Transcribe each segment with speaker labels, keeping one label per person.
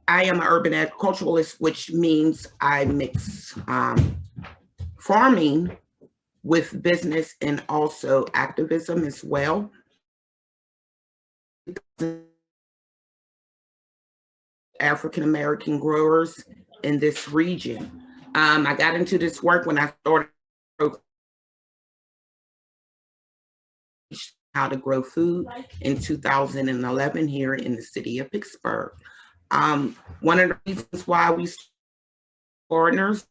Speaker 1: I am an urban agriculturalist, which means I mix farming with business and also activism as well. African-American growers in this region. I got into this work when I started how to grow food in 2011 here in the city of Pittsburgh. One of the reasons why we partners,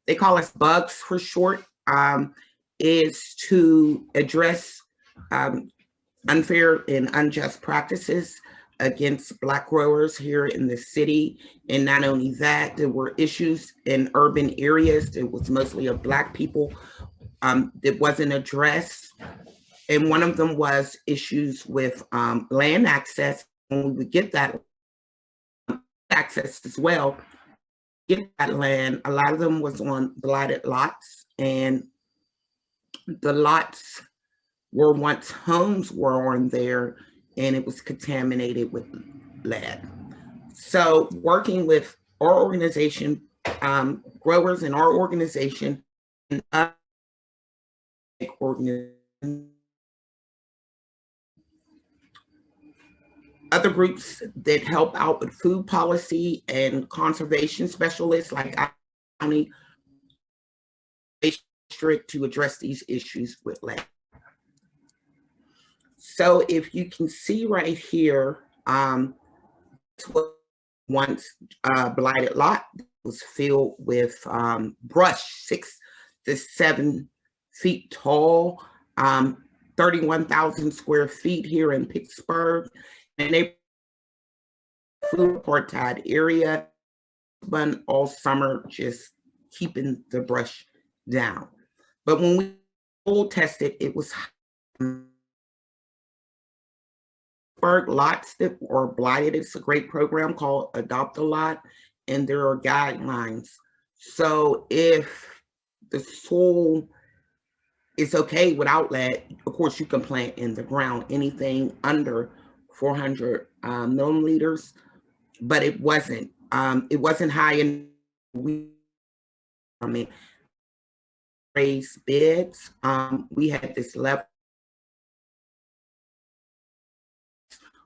Speaker 1: they call us bugs for short, is to address unfair and unjust practices against Black growers here in the city. And not only that, there were issues in urban areas that was mostly of Black people that wasn't addressed. And one of them was issues with land access. When we would get that access as well, get that land, a lot of them was on blighted lots, and the lots were once homes were on there, and it was contaminated with lead. So working with our organization, growers in our organization, and other groups that help out with food policy and conservation specialists like county district to address these issues with land. So if you can see right here, once blighted lot was filled with brush, 6 to 7 feet tall, 31,000 square feet here in Pittsburgh. And they food apartheid area, spent all summer just keeping the brush down. But when we full tested, it was lots that are blighted. It's a great program called Adopt a Lot, and there are guidelines. So if the soil is okay without lead, of course you can plant in the ground anything under 400 milliliters, but it wasn't high enough. Raised beds. We had this level.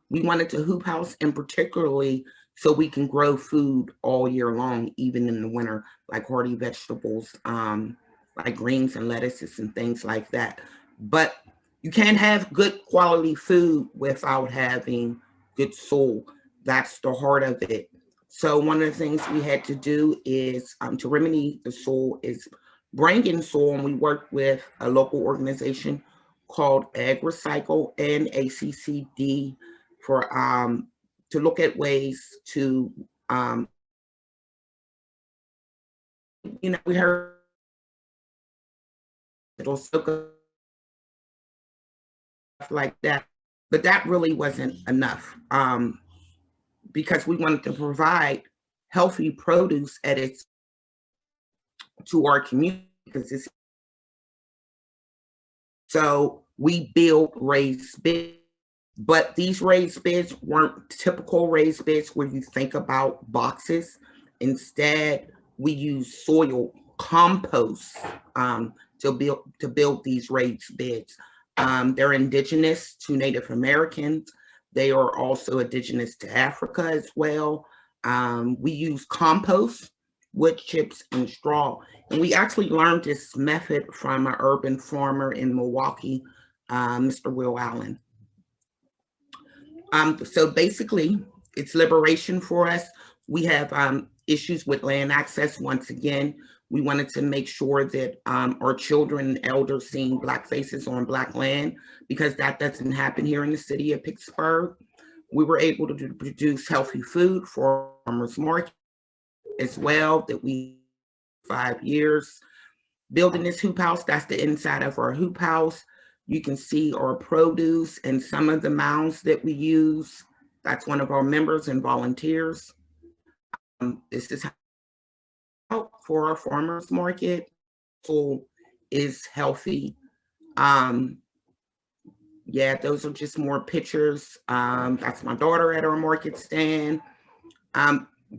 Speaker 1: We wanted to hoop house, and particularly so we can grow food all year long, even in the winter, like hardy vegetables, like greens and lettuces and things like that. But you can't have good quality food without having good soil. That's the heart of it. So one of the things we had to do is to remedy the soil is bring in soil, and we worked with a local organization called AGRICULTURE and ACCD for to look at ways to we heard it'll soak like that, but that really wasn't enough because we wanted to provide healthy produce at its to our community, because it's so we built raised beds, but these raised beds weren't typical raised beds where you think about boxes. Instead, we use soil compost to build these raised beds. They're indigenous to Native Americans. They are also indigenous to Africa as well. We use compost, wood chips, and straw. And we actually learned this method from an urban farmer in Milwaukee, Mr. Will Allen. So basically, it's liberation for us. We have issues with land access. Once again, we wanted to make sure that our children and elders seeing Black faces on Black land, because that doesn't happen here in the city of Pittsburgh. We were able to produce healthy food for farmers market as well, that we 5 years building this hoop house. That's the inside of our hoop house. You can see our produce and some of the mounds that we use. That's one of our members and volunteers. This is how for our farmers market. So is healthy. Yeah, those are just more pictures. That's my daughter at our market stand.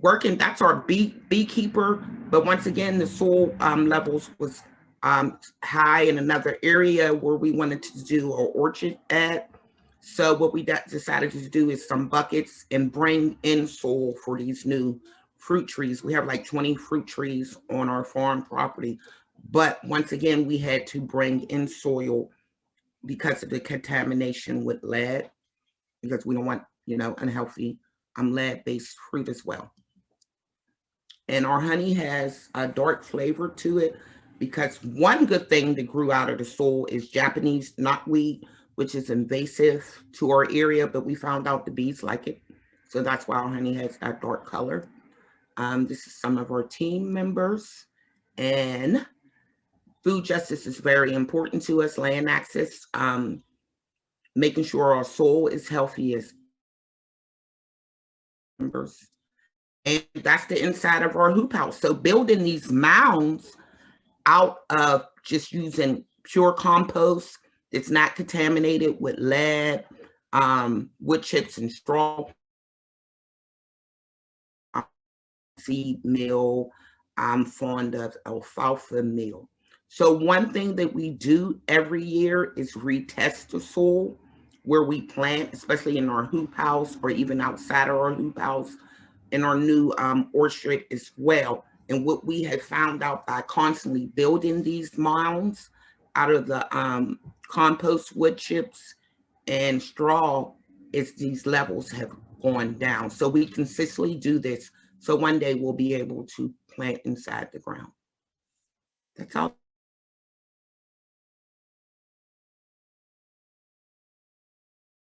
Speaker 1: Working, that's our beekeeper, but once again, the soil levels was high in another area where we wanted to do our orchard at. So what we decided to do is some buckets and bring in soil for these new fruit trees. We have like 20 fruit trees on our farm property, but once again, we had to bring in soil because of the contamination with lead, because we don't want, unhealthy lead-based fruit as well. And our honey has a dark flavor to it because one good thing that grew out of the soil is Japanese knotweed, which is invasive to our area, but we found out the bees like it. So that's why our honey has that dark color. This is some of our team members. And food justice is very important to us, land access, making sure our soil is healthy as members. And that's the inside of our hoop house. So building these mounds out of just using pure compost, it's not contaminated with lead, wood chips and straw, seed meal. I'm fond of alfalfa meal. So one thing that we do every year is retest the soil where we plant, especially in our hoop house or even outside of our hoop house, in our new orchard as well. And what we have found out by constantly building these mounds out of the compost, wood chips, and straw is these levels have gone down. So we consistently do this. So one day we'll be able to plant inside the ground. That's all.